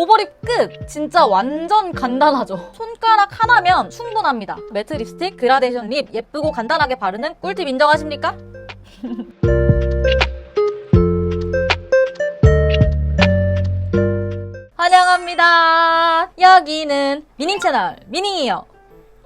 오버립 끝! 진짜 완전 간단하죠. 손가락 하나면 충분합니다. 매트 립스틱 그라데이션 립 예쁘고 간단하게 바르는 꿀팁 인정하십니까? 환영합니다. 여기는 미닝 채널 미닝이에요.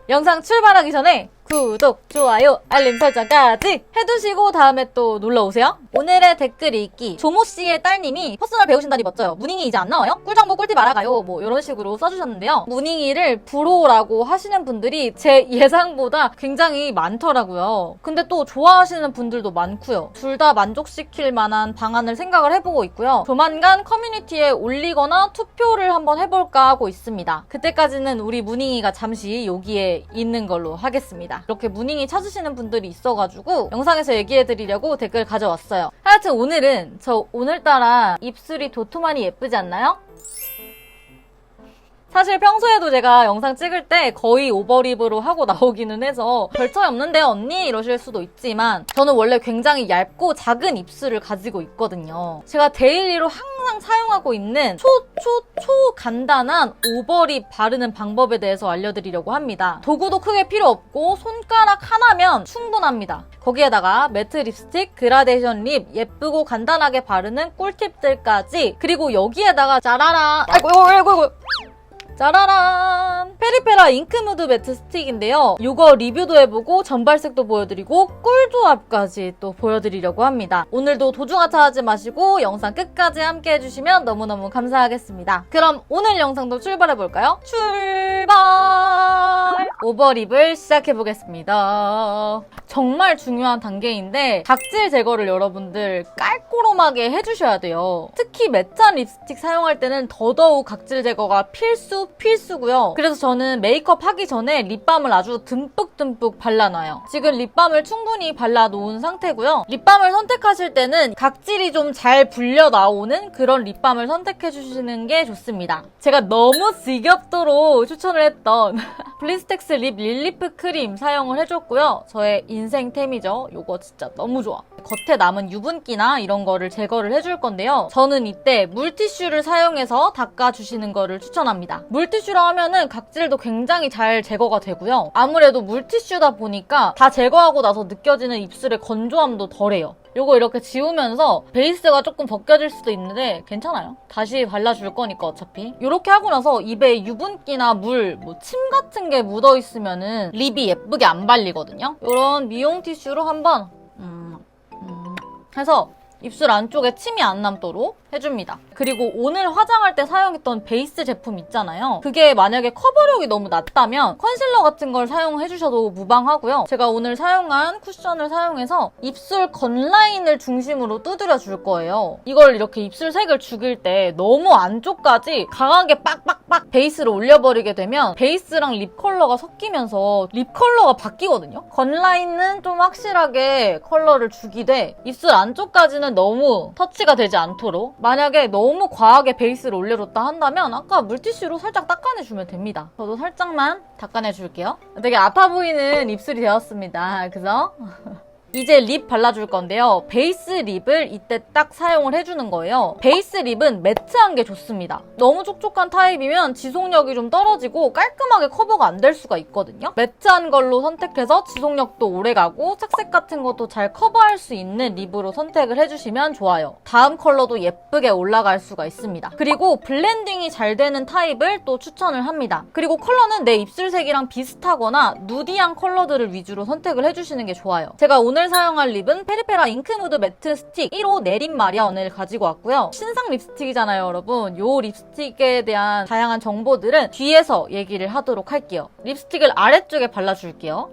영상 출발하기 전에 구독, 좋아요, 알림 설정까지 해두시고 다음에 또 놀러오세요. 오늘의 댓글 읽기. 조모씨의 딸님이 퍼스널 배우신다니 멋져요. 무닝이 이제 안 나와요? 꿀정보 꿀팁 알아가요. 뭐 이런 식으로 써주셨는데요. 무닝이를 불호라고 하시는 분들이 제 예상보다 굉장히 많더라고요. 근데 또 좋아하시는 분들도 많고요. 둘 다 만족시킬 만한 방안을 생각을 해보고 있고요. 조만간 커뮤니티에 올리거나 투표를 한번 해볼까 하고 있습니다. 그때까지는 우리 무닝이가 잠시 여기에 있는 걸로 하겠습니다. 이렇게 무닝이 찾으시는 분들이 있어가지고 영상에서 얘기해드리려고 댓글 가져왔어요. 하여튼 오늘은 저 오늘따라 입술이 도톰하니 예쁘지 않나요? 사실 평소에도 제가 영상 찍을 때 거의 오버립으로 하고 나오기는 해서 별 차이 없는데 언니? 이러실 수도 있지만 저는 원래 굉장히 얇고 작은 입술을 가지고 있거든요. 제가 데일리로 항상 사용하고 있는 초 간단한 오버립 바르는 방법에 대해서 알려드리려고 합니다. 도구도 크게 필요 없고 손가락 하나면 충분합니다. 거기에다가 매트 립스틱, 그라데이션 립 예쁘고 간단하게 바르는 꿀팁들까지, 그리고 여기에다가 짜라란 아이고 짜라란! 페리페라 잉크무드 매트 스틱인데요. 이거 리뷰도 해보고 전발색도 보여드리고 꿀조합까지 또 보여드리려고 합니다. 오늘도 도중하차하지 마시고 영상 끝까지 함께 해주시면 너무너무 감사하겠습니다. 그럼 오늘 영상도 출발해볼까요? 출발! 오버립을 시작해보겠습니다. 정말 중요한 단계인데 각질 제거를 여러분들 깔끔하게 해주셔야 돼요. 특히 매트한 립스틱 사용할 때는 더더욱 각질 제거가 필수고요. 그래서 저는 메이크업 하기 전에 립밤을 아주 듬뿍듬뿍 발라놔요. 지금 립밤을 충분히 발라놓은 상태고요. 립밤을 선택하실 때는 각질이 좀 잘 불려 나오는 그런 립밤을 선택해주시는 게 좋습니다. 제가 너무 지겹도록 추천을 했던 블리스텍스 립 릴리프 크림 사용을 해줬고요. 저의 인생템이죠. 이거 진짜 너무 좋아. 겉에 남은 유분기나 이런 거를 제거를 해줄 건데요. 저는 이때 물티슈를 사용해서 닦아주시는 거를 추천합니다. 물티슈로 하면은 각질도 굉장히 잘 제거가 되고요. 아무래도 물티슈다 보니까 다 제거하고 나서 느껴지는 입술의 건조함도 덜해요. 요거 이렇게 지우면서 베이스가 조금 벗겨질 수도 있는데 괜찮아요. 다시 발라줄 거니까 어차피. 이렇게 하고 나서 입에 유분기나 물, 침 같은 게 묻어있으면은 립이 예쁘게 안 발리거든요. 이런 미용 티슈로 한번 해서 입술 안쪽에 침이 안 남도록 해줍니다. 그리고 오늘 화장할 때 사용했던 베이스 제품 있잖아요. 그게 만약에 커버력이 너무 낮다면 컨실러 같은 걸 사용해주셔도 무방하고요. 제가 오늘 사용한 쿠션을 사용해서 입술 건라인을 중심으로 두드려 줄 거예요. 이걸 이렇게 입술색을 죽일 때 너무 안쪽까지 강하게 빡빡빡 베이스를 올려버리게 되면 베이스랑 립 컬러가 섞이면서 립 컬러가 바뀌거든요. 건라인은 좀 확실하게 컬러를 주기되 입술 안쪽까지는 너무 터치가 되지 않도록, 만약에 너무 과하게 베이스를 올려줬다 한다면 아까 물티슈로 살짝 닦아내주면 됩니다. 저도 살짝만 닦아내줄게요. 되게 아파 보이는 입술이 되었습니다. 그죠? 이제 립 발라줄 건데요. 베이스 립을 이때 딱 사용을 해주는 거예요. 베이스 립은 매트한 게 좋습니다. 너무 촉촉한 타입이면 지속력이 좀 떨어지고 깔끔하게 커버가 안 될 수가 있거든요. 매트한 걸로 선택해서 지속력도 오래가고 착색 같은 것도 잘 커버할 수 있는 립으로 선택을 해주시면 좋아요. 다음 컬러도 예쁘게 올라갈 수가 있습니다. 그리고 블렌딩이 잘 되는 타입을 또 추천을 합니다. 그리고 컬러는 내 입술색이랑 비슷하거나 누디한 컬러들을 위주로 선택을 해주시는 게 좋아요. 제가 오늘 사용할 립은 페리페라 잉크무드 매트 스틱 1호 내린 마리아언을 가지고 왔고요. 신상 립스틱이잖아요, 여러분. 이 립스틱에 대한 다양한 정보들은 뒤에서 얘기를 하도록 할게요. 립스틱을 아래쪽에 발라줄게요.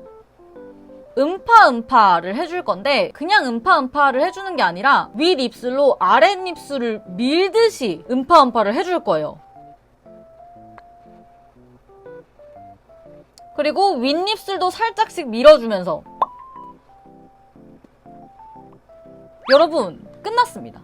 음파를 해줄 건데 그냥 음파를 해주는 게 아니라 윗입술로 아랫입술을 밀듯이 음파를 해줄 거예요. 그리고 윗입술도 살짝씩 밀어주면서. 여러분, 끝났습니다.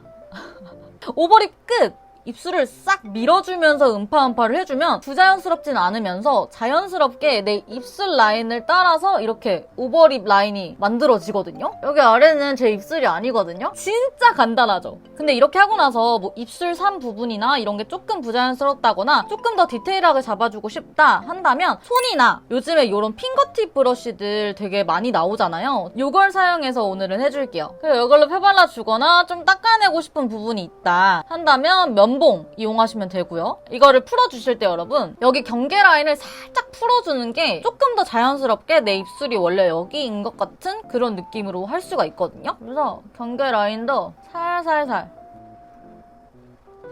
오버립 끝! 입술을 싹 밀어주면서 음파음파를 해주면 부자연스럽진 않으면서 자연스럽게 내 입술 라인을 따라서 이렇게 오버립 라인이 만들어지거든요. 여기 아래는 제 입술이 아니거든요. 진짜 간단하죠. 근데 이렇게 하고 나서 뭐 입술 산 부분이나 이런 게 조금 부자연스럽다거나 조금 더 디테일하게 잡아주고 싶다 한다면 손이나 요즘에 이런 핑거팁 브러쉬들 되게 많이 나오잖아요. 이걸 사용해서 오늘은 해줄게요. 그래서 이걸로 펴발라주거나 좀 닦아내고 싶은 부분이 있다 한다면 면봉 이용하시면 되고요. 이거를 풀어주실 때 여러분 여기 경계 라인을 살짝 풀어주는 게 조금 더 자연스럽게 내 입술이 원래 여기인 것 같은 그런 느낌으로 할 수가 있거든요. 그래서 경계 라인도 살살살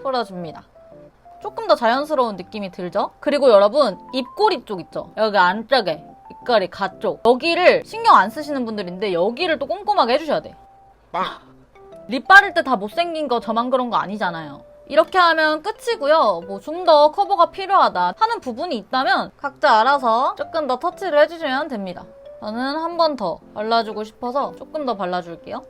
풀어줍니다. 조금 더 자연스러운 느낌이 들죠? 그리고 여러분 입꼬리 쪽 있죠? 여기 안쪽에 입꼬리 가쪽 여기를 신경 안 쓰시는 분들인데 여기를 또 꼼꼼하게 해주셔야 돼. 립 바를 때 다 못생긴 거 저만 그런 거 아니잖아요. 이렇게 하면 끝이고요. 뭐 좀 더 커버가 필요하다 하는 부분이 있다면 각자 알아서 조금 더 터치를 해주시면 됩니다. 저는 한 번 더 발라주고 싶어서 조금 더 발라줄게요.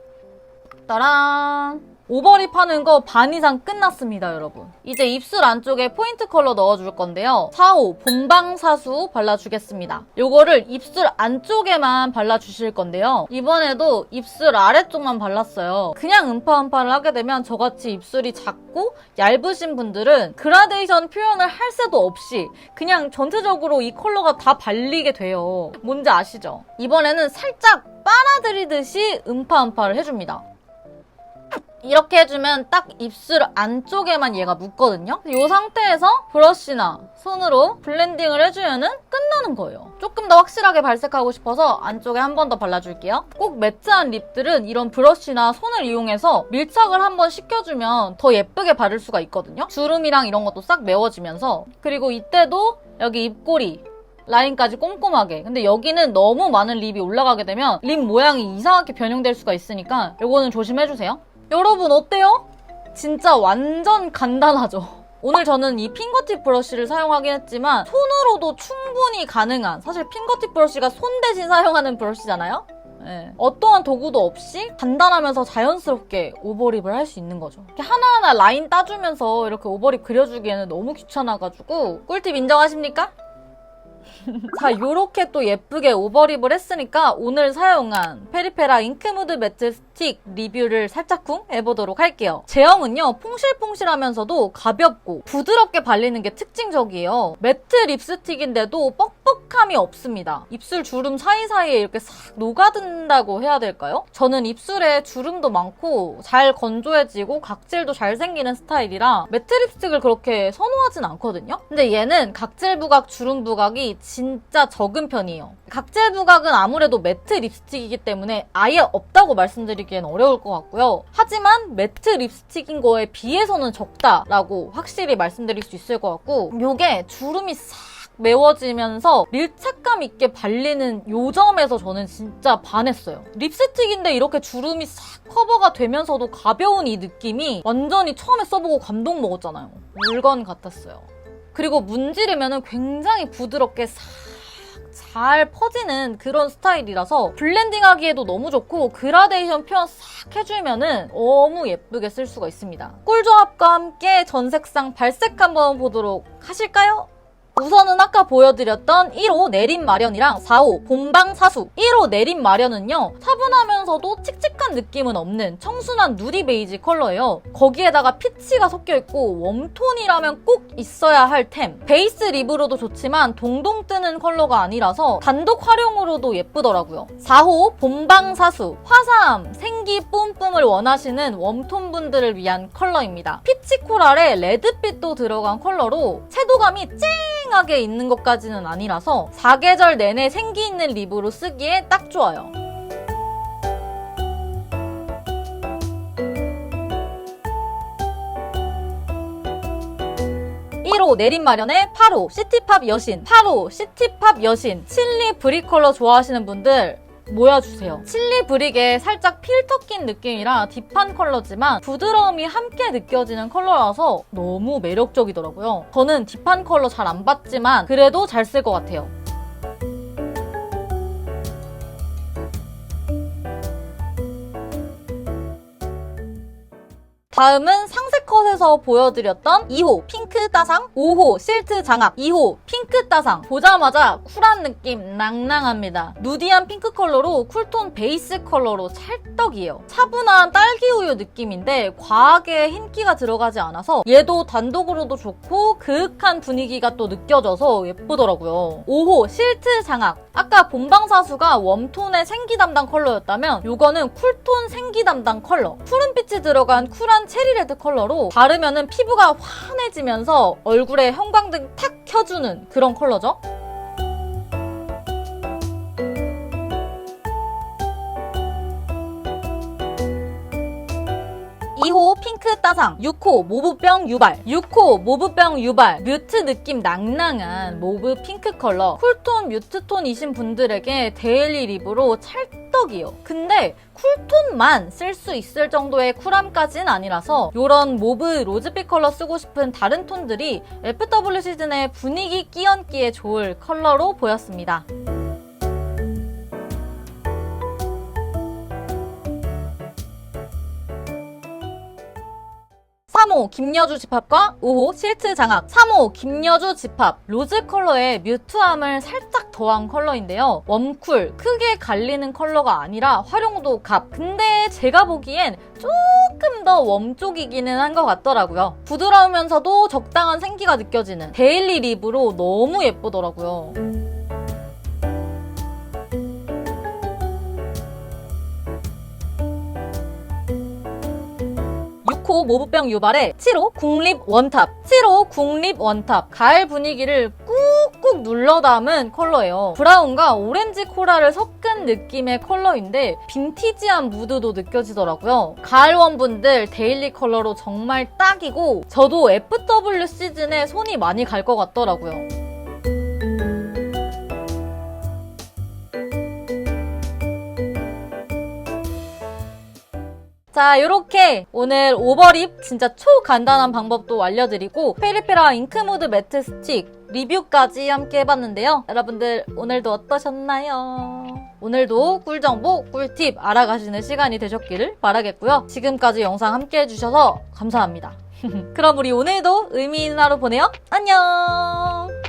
따란! 오버립 하는 거 반 이상 끝났습니다, 여러분. 이제 입술 안쪽에 포인트 컬러 넣어줄 건데요. 4호 본방사수 발라주겠습니다. 요거를 입술 안쪽에만 발라주실 건데요. 이번에도 입술 아래쪽만 발랐어요. 그냥 음파음파를 하게 되면 저같이 입술이 작고 얇으신 분들은 그라데이션 표현을 할 새도 없이 그냥 전체적으로 이 컬러가 다 발리게 돼요. 뭔지 아시죠? 이번에는 살짝 빨아들이듯이 음파음파를 해줍니다. 이렇게 해주면 딱 입술 안쪽에만 얘가 묻거든요. 이 상태에서 브러쉬나 손으로 블렌딩을 해주면 끝나는 거예요. 조금 더 확실하게 발색하고 싶어서 안쪽에 한 번 더 발라줄게요. 꼭 매트한 립들은 이런 브러쉬나 손을 이용해서 밀착을 한번 시켜주면 더 예쁘게 바를 수가 있거든요. 주름이랑 이런 것도 싹 메워지면서. 그리고 이때도 여기 입꼬리 라인까지 꼼꼼하게. 근데 여기는 너무 많은 립이 올라가게 되면 립 모양이 이상하게 변형될 수가 있으니까 이거는 조심해주세요. 여러분 어때요? 진짜 완전 간단하죠? 오늘 저는 이 핑거팁 브러쉬를 사용하긴 했지만 손으로도 충분히 가능한, 사실 핑거팁 브러쉬가 손 대신 사용하는 브러쉬잖아요? 네. 어떠한 도구도 없이 간단하면서 자연스럽게 오버립을 할 수 있는 거죠. 이렇게 하나하나 라인 따주면서 이렇게 오버립 그려주기에는 너무 귀찮아가지고 꿀팁 인정하십니까? 자, 요렇게 또 예쁘게 오버립을 했으니까 오늘 사용한 페리페라 잉크무드 매트 스틱 리뷰를 살짝쿵 해보도록 할게요. 제형은요, 퐁실퐁실하면서도 가볍고 부드럽게 발리는 게 특징적이에요. 매트 립스틱인데도 뻑뻑함이 없습니다. 입술 주름 사이사이에 이렇게 싹 녹아든다고 해야 될까요? 저는 입술에 주름도 많고 잘 건조해지고 각질도 잘 생기는 스타일이라 매트 립스틱을 그렇게 선호하진 않거든요? 근데 얘는 각질 부각, 주름 부각이 진짜 적은 편이에요. 각질 부각은 아무래도 매트 립스틱이기 때문에 아예 없다고 말씀드리기엔 어려울 것 같고요. 하지만 매트 립스틱인 거에 비해서는 적다라고 확실히 말씀드릴 수 있을 것 같고, 요게 주름이 싹 메워지면서 밀착감 있게 발리는 요 점에서 저는 진짜 반했어요. 립스틱인데 이렇게 주름이 싹 커버가 되면서도 가벼운 이 느낌이 완전히 처음에 써보고 감동 먹었잖아요. 물건 같았어요. 그리고 문지르면 굉장히 부드럽게 싹 잘 퍼지는 그런 스타일이라서 블렌딩하기에도 너무 좋고 그라데이션 표현 싹 해주면 너무 예쁘게 쓸 수가 있습니다. 꿀조합과 함께 전색상 발색 한번 보도록 하실까요? 우선은 아까 보여드렸던 1호 내림 마련이랑 4호 본방사수. 1호 내림 마련은요, 차분하면서도 칙칙한 느낌은 없는 청순한 누디 베이지 컬러예요. 거기에다가 피치가 섞여있고 웜톤이라면 꼭 있어야 할 템. 베이스 립으로도 좋지만 동동 뜨는 컬러가 아니라서 단독 활용으로도 예쁘더라고요. 4호 본방사수. 화사함, 생기 뿜뿜을 원하시는 웜톤 분들을 위한 컬러입니다. 피치 코랄에 레드빛도 들어간 컬러로 채도감이 하게 있는 것까지는 아니라서 사계절 내내 생기 있는 립으로 쓰기에 딱 좋아요. 1호 내림 마련의 8호 시티팝 여신. 8호 시티팝 여신. 칠리 브릭 컬러 좋아하시는 분들 모여주세요. 칠리 브릭에 살짝 필터 낀 느낌이라 딥한 컬러지만 부드러움이 함께 느껴지는 컬러라서 너무 매력적이더라고요. 저는 딥한 컬러 잘 안 봤지만 그래도 잘 쓸 것 같아요. 다음은 상세 컷에서 보여드렸던 2호 핑크 따상, 5호 실트 장악, 2호 핑크 따상. 보자마자 쿨한 느낌 낭낭합니다. 누디한 핑크 컬러로 쿨톤 베이스 컬러로 찰떡이에요. 차분한 딸기우유 느낌인데 과하게 흰기가 들어가지 않아서 얘도 단독으로도 좋고 그윽한 분위기가 또 느껴져서 예쁘더라고요. 5호 실트 장악. 아까 본방사수가 웜톤의 생기 담당 컬러였다면 요거는 쿨톤 생기 담당 컬러. 푸른빛이 들어간 쿨한 체리레드 컬러로 바르면은 피부가 환해지면서 얼굴에 형광등 탁 켜주는 그런 컬러죠. 2호 핑크 따상, 6호 모브병 유발. 6호 모브병 유발, 뮤트 느낌 낭낭한 모브 핑크 컬러. 쿨톤 뮤트톤이신 분들에게 데일리 립으로 찰떡이요. 근데 쿨톤만 쓸 수 있을 정도의 쿨함까진 아니라서 이런 모브 로즈빛 컬러 쓰고 싶은 다른 톤들이 FW 시즌의 분위기 끼얹기에 좋을 컬러로 보였습니다. 3호 김여주 집합과 5호 실트 장악. 3호 김여주 집합, 로즈 컬러의 뮤트함을 살짝 더한 컬러인데요. 웜쿨, 크게 갈리는 컬러가 아니라 활용도 갑. 근데 제가 보기엔 조금 더 웜 쪽이기는 한 것 같더라고요. 부드러우면서도 적당한 생기가 느껴지는 데일리 립으로 너무 예쁘더라고요. 6호 모브병 유발에 7호 국립 원탑. 7호 국립 원탑. 가을 분위기를 꾹꾹 눌러 담은 컬러예요. 브라운과 오렌지 코랄을 섞은 느낌의 컬러인데 빈티지한 무드도 느껴지더라고요. 가을원분들 데일리 컬러로 정말 딱이고 저도 FW 시즌에 손이 많이 갈 것 같더라고요. 자, 이렇게 오늘 오버립 진짜 초간단한 방법도 알려드리고 페리페라 잉크무드 매트 스틱 리뷰까지 함께 해봤는데요. 여러분들 오늘도 어떠셨나요? 오늘도 꿀정보, 꿀팁 알아가시는 시간이 되셨기를 바라겠고요. 지금까지 영상 함께 해주셔서 감사합니다. 그럼 우리 오늘도 의미 있는 하루 보내요. 안녕!